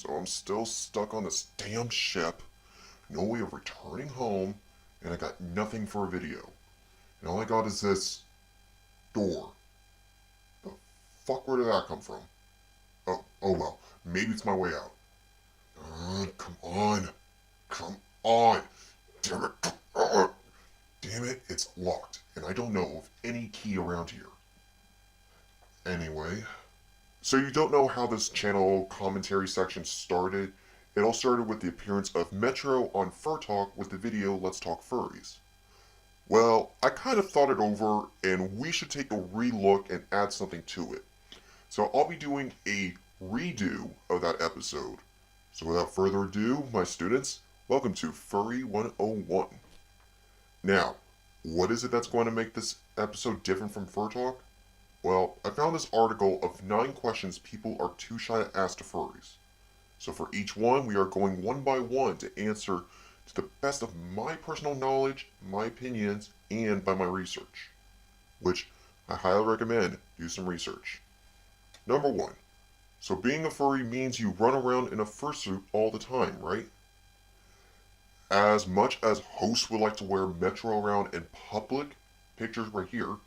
So I'm still stuck on this damn ship, no way of returning home, and I got nothing for a video. And all I got is this door. The fuck, where did that come from? Oh well, maybe it's my way out. Come on. Come on. Damn it. Damn it, it's locked, and I don't know of any key around here. Anyway, so you don't know how this channel commentary section started? It all started with the appearance of Metro on Fur Talk with the video Let's Talk Furries. Well, I kind of thought it over, and we should take a re-look and add something to it. So I'll be doing a redo of that episode. So without further ado, my students, welcome to Furry 101. Now, what is it that's going to make this episode different from Fur Talk? Well, I found this article of 9 questions people are too shy to ask to furries. So for each one, we are going one by one to answer to the best of my personal knowledge, my opinions, and by my research. Which I highly recommend do some research. Number 1. So being a furry means you run around in a fursuit all the time, right? As much as hosts would like to wear Metro around in public, pictures right here,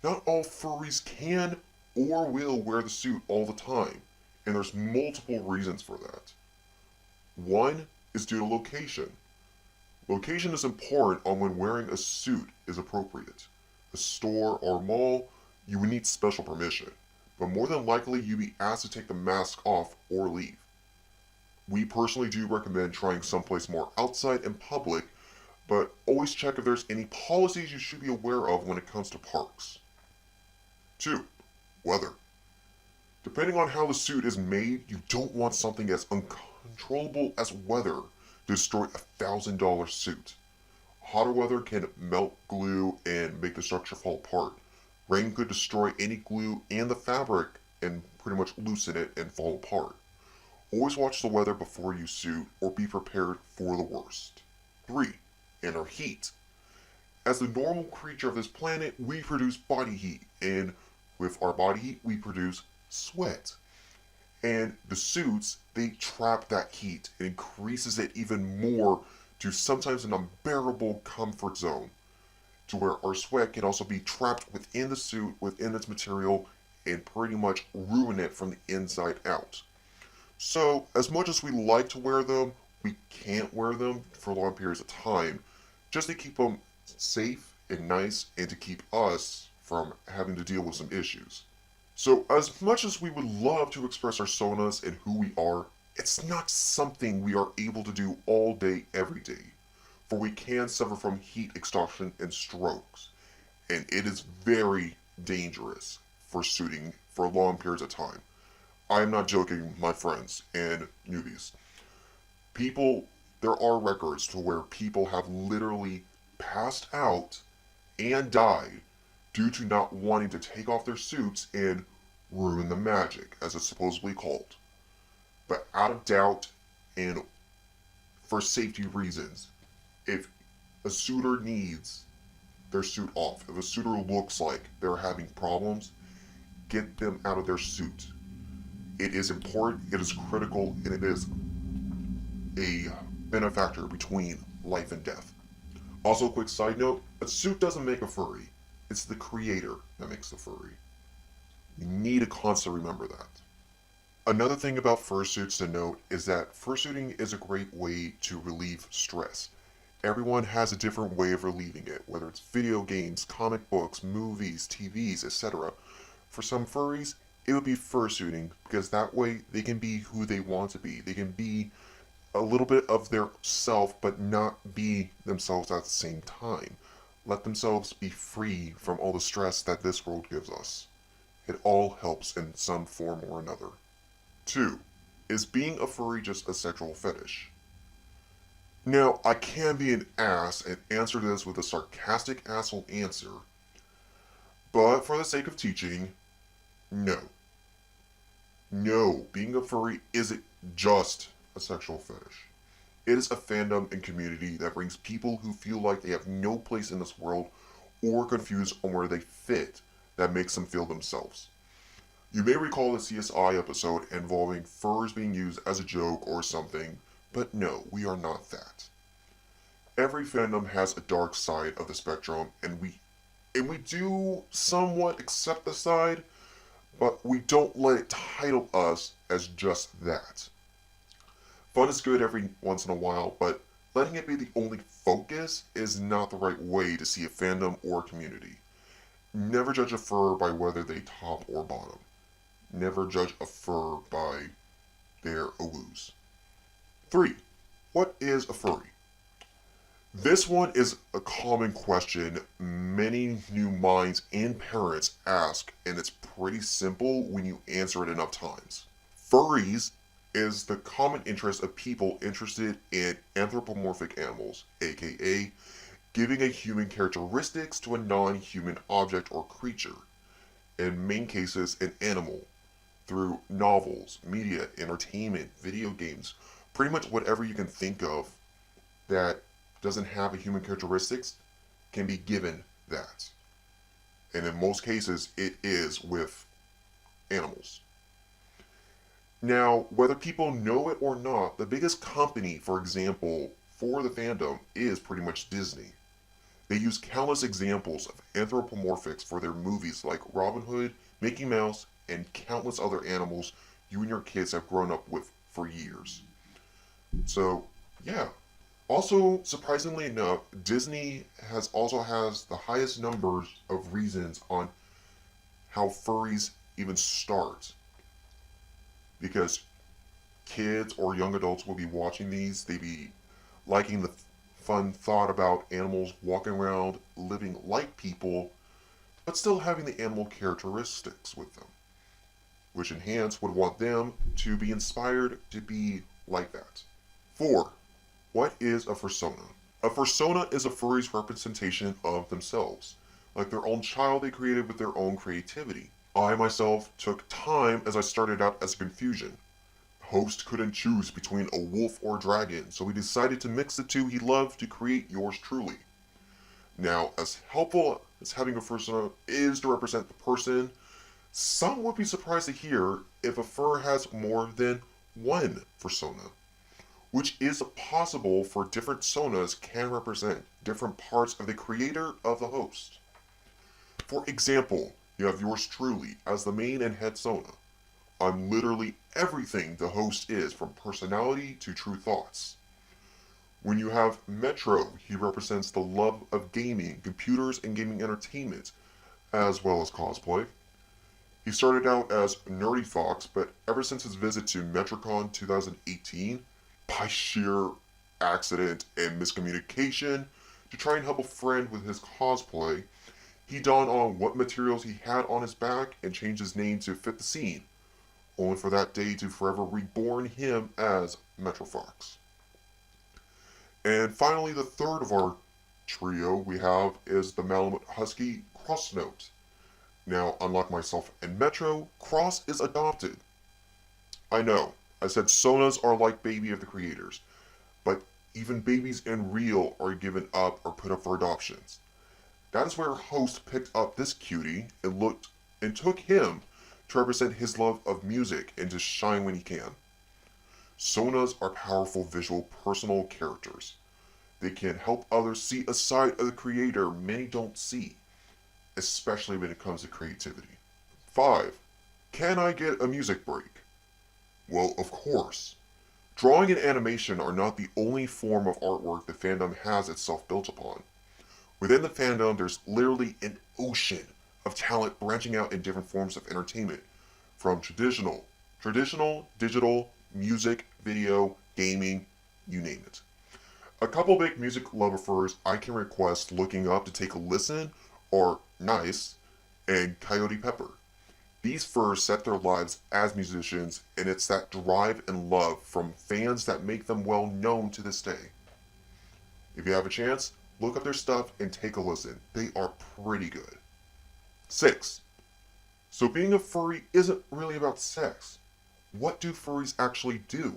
not all furries can or will wear the suit all the time, and there's multiple reasons for that. One is due to location. Location is important on when wearing a suit is appropriate. A store or mall, you would need special permission, but more than likely you'd be asked to take the mask off or leave. We personally do recommend trying someplace more outside and public, but always check if there's any policies you should be aware of when it comes to parks. 2. Weather. Depending on how the suit is made, you don't want something as uncontrollable as weather to destroy a $1,000 suit. Hotter weather can melt glue and make the structure fall apart. Rain could destroy any glue and the fabric and pretty much loosen it and fall apart. Always watch the weather before you suit or be prepared for the worst. 3. Inner heat. As the normal creature of this planet, we produce body heat, and with our body heat, we produce sweat. And the suits, they trap that heat. It increases it even more to sometimes an unbearable comfort zone, to where our sweat can also be trapped within the suit, within its material, and pretty much ruin it from the inside out. So, as much as we like to wear them, we can't wear them for long periods of time, just to keep them safe and nice, and to keep us from having to deal with some issues. So, as much as we would love to express our sonas and who we are, it's not something we are able to do all day, every day, for we can suffer from heat exhaustion and strokes, and it is very dangerous for suiting for long periods of time. I am not joking, my friends and newbies. There are records to where people have literally passed out and died due to not wanting to take off their suits and ruin the magic, as it's supposedly called. But out of doubt and for safety reasons, if a suitor needs their suit off, if a suitor looks like they're having problems, get them out of their suit. It is important, it is critical, and it is a benefactor between life and death. Also, a quick side note, a suit doesn't make a furry. It's the creator that makes the furry. You need to constantly remember that. Another thing about fursuits to note is that fursuiting is a great way to relieve stress. Everyone has a different way of relieving it, whether it's video games, comic books, movies, TVs, etc. For some furries, it would be fursuiting, because that way they can be who they want to be. They can be a little bit of their self, but not be themselves at the same time. Let themselves be free from all the stress that this world gives us. It all helps in some form or another. 2. Is being a furry just a sexual fetish? Now, I can be an ass and answer this with a sarcastic asshole answer, but for the sake of teaching, no. No, being a furry isn't just a sexual fetish. It is a fandom and community that brings people who feel like they have no place in this world or confused on where they fit, that makes them feel themselves. You may recall the CSI episode involving furs being used as a joke or something, but no, we are not that. Every fandom has a dark side of the spectrum, and we do somewhat accept the side, but we don't let it title us as just that. Fun is good every once in a while, but letting it be the only focus is not the right way to see a fandom or community. Never judge a fur by whether they top or bottom. Never judge a fur by their awoos. 3. What is a furry? This one is a common question many new minds and parents ask, and it's pretty simple when you answer it enough times. Furries is the common interest of people interested in anthropomorphic animals, aka giving a human characteristics to a non-human object or creature, in many cases an animal, through novels, media, entertainment, video games, pretty much whatever you can think of that doesn't have a human characteristics can be given that. And in most cases, it is with animals. Now, whether people know it or not, the biggest company, for example, for the fandom is pretty much Disney. They use countless examples of anthropomorphics for their movies like Robin Hood, Mickey Mouse, and countless other animals you and your kids have grown up with for years. So, yeah. Also, surprisingly enough, Disney also has the highest numbers of reasons on how furries even start. Because kids or young adults will be watching these, they be liking the fun thought about animals walking around, living like people, but still having the animal characteristics with them, which enhance would want them to be inspired to be like that. 4. What is a fursona? A fursona is a furry's representation of themselves, like their own child they created with their own creativity. I myself took time as I started out as a confusion. Host couldn't choose between a wolf or dragon, so he decided to mix the two he loved to create yours truly. Now, as helpful as having a fursona is to represent the person, some would be surprised to hear if a fur has more than one fursona, which is possible for different sonas can represent different parts of the creator of the host. For example, you have yours truly as the main and head sona. I'm literally everything the host is, from personality to true thoughts. When you have Metro, he represents the love of gaming, computers, and gaming entertainment, as well as cosplay. He started out as Nerdy Fox, but ever since his visit to MetroCon 2018, by sheer accident and miscommunication, to try and help a friend with his cosplay, he donned on what materials he had on his back and changed his name to fit the scene, only for that day to forever reborn him as Metro Fox. And finally, the third of our trio we have is the Malamute Husky Crossnote. Now, unlike myself and Metro, Cross is adopted. I know, I said sonas are like baby of the creators, but even babies in real are given up or put up for adoptions. That is where host picked up this cutie and took him to represent his love of music and to shine when he can. Sonas are powerful visual personal characters. They can help others see a side of the creator many don't see, especially when it comes to creativity. 5. Can I get a music break? Well, of course. Drawing and animation are not the only form of artwork the fandom has itself built upon. Within the fandom, there's literally an ocean of talent branching out in different forms of entertainment, from traditional, digital, music, video, gaming, you name it. A couple big music lovers I can request looking up to take a listen are Nice and Coyote Pepper. These furs set their lives as musicians, and it's that drive and love from fans that make them well known to this day. If you have a chance, look up their stuff and take a listen. They are pretty good. 6. So being a furry isn't really about sex. What do furries actually do?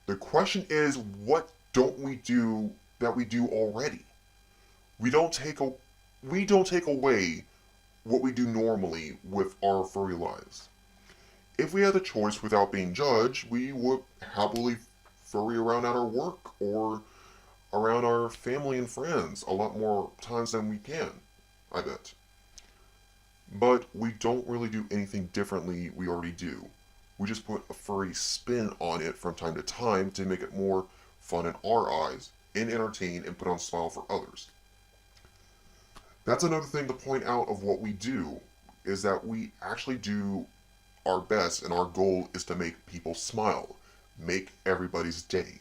The question is, what don't we do that we do already? We don't take away what we do normally with our furry lives. If we had the choice without being judged, we would happily furry around at our work or around our family and friends a lot more times than we can, I bet. But we don't really do anything differently we already do. We just put a furry spin on it from time to time to make it more fun in our eyes, and entertain and put on a smile for others. That's another thing to point out of what we do, is that we actually do our best, and our goal is to make people smile, make everybody's day.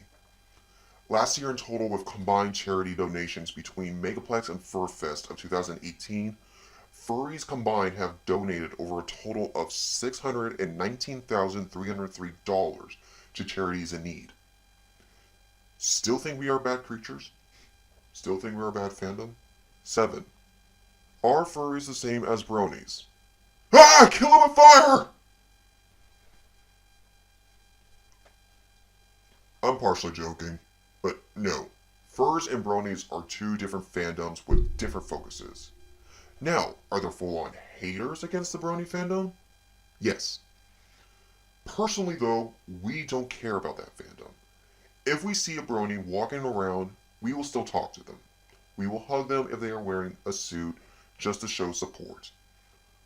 Last year in total, with combined charity donations between Megaplex and FurFest of 2018, furries combined have donated over a total of $619,303 to charities in need. Still think we are bad creatures? Still think we're a bad fandom? 7. Are furries the same as bronies? Ah! Kill him with fire! I'm partially joking, but no. Furs and bronies are two different fandoms with different focuses. Now, are there full-on haters against the brony fandom? Yes. Personally though, we don't care about that fandom. If we see a brony walking around, we will still talk to them. We will hug them if they are wearing a suit just to show support.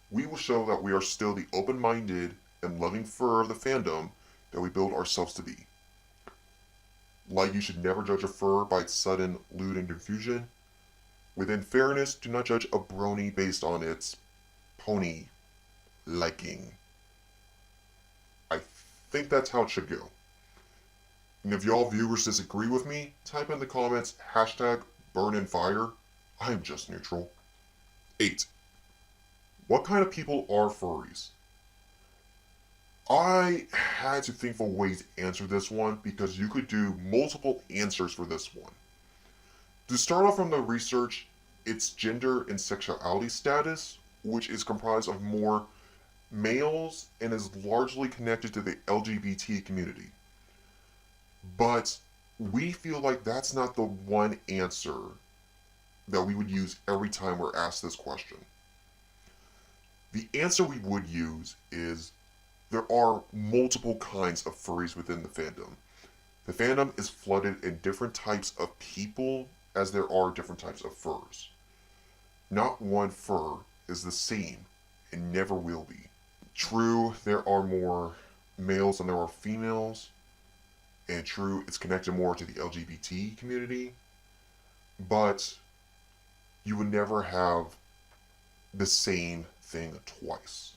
We will show that we are still the open-minded and loving fur of the fandom that we build ourselves to be. Like you should never judge a fur by its sudden lewd and confusion. Within fairness, do not judge a brony based on its pony liking. I think that's how it should go. And if y'all viewers disagree with me, type in the comments #BurnInFire. I'm just neutral. 8. What kind of people are furries? I had to think of a way to answer this one because you could do multiple answers for this one. To start off from the research, it's gender and sexuality status, which is comprised of more males and is largely connected to the LGBT community. But we feel like that's not the one answer that we would use every time we're asked this question. The answer we would use is there are multiple kinds of furries within the fandom. The fandom is flooded in different types of people as there are different types of furs. Not one fur is the same and never will be. True, there are more males than there are females, and true, it's connected more to the LGBT community, but you would never have the same thing twice.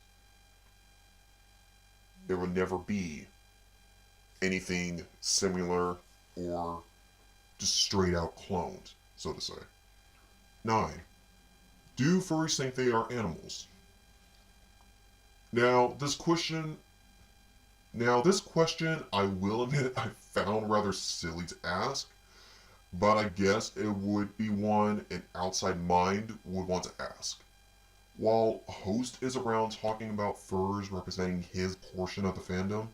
There will never be anything similar or just straight out cloned, so to say. 9. Do furries think they are animals? Now, this question, I will admit I found rather silly to ask, but I guess it would be one an outside mind would want to ask. While Host is around talking about furs representing his portion of the fandom,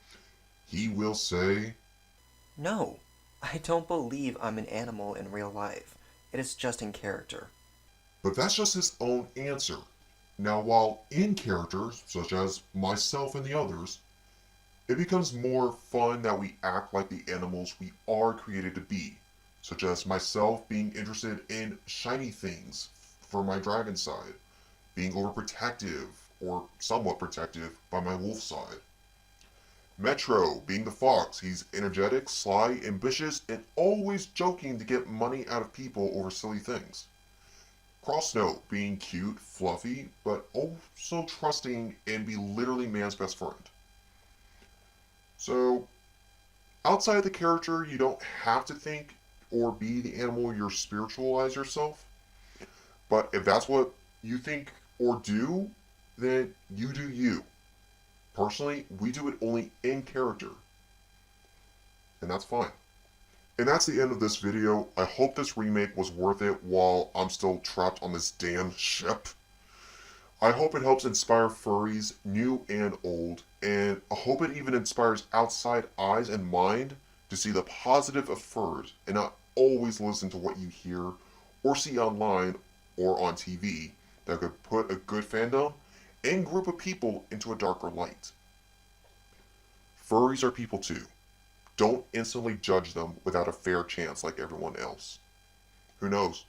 he will say, No, I don't believe I'm an animal in real life. It is just in character. but that's just his own answer. Now, while in characters, such as myself and the others, it becomes more fun that we act like the animals we are created to be, such as myself being interested in shiny things for my dragon side, being overprotective or somewhat protective by my wolf side. Metro being the fox, he's energetic, sly, ambitious, and always joking to get money out of people over silly things. Crossnote being cute, fluffy, but also trusting and be literally man's best friend. So, outside of the character, you don't have to think or be the animal you spiritualize yourself. But if that's what you think or do, then you do you. Personally, we do it only in character. And that's fine. And that's the end of this video. I hope this remake was worth it while I'm still trapped on this damn ship. I hope it helps inspire furries, new and old, and I hope it even inspires outside eyes and mind to see the positive of furs and not always listen to what you hear or see online or on TV that could put a good fandom and group of people into a darker light. Furries are people too. Don't instantly judge them without a fair chance like everyone else. Who knows?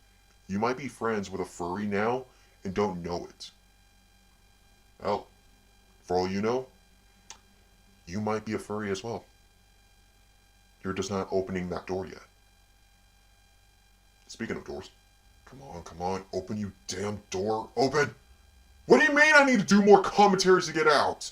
You might be friends with a furry now and don't know it. Well, for all you know, you might be a furry as well. You're just not opening that door yet. Speaking of doors, come on, open you damn door, open! What do you mean I need to do more commentaries to get out?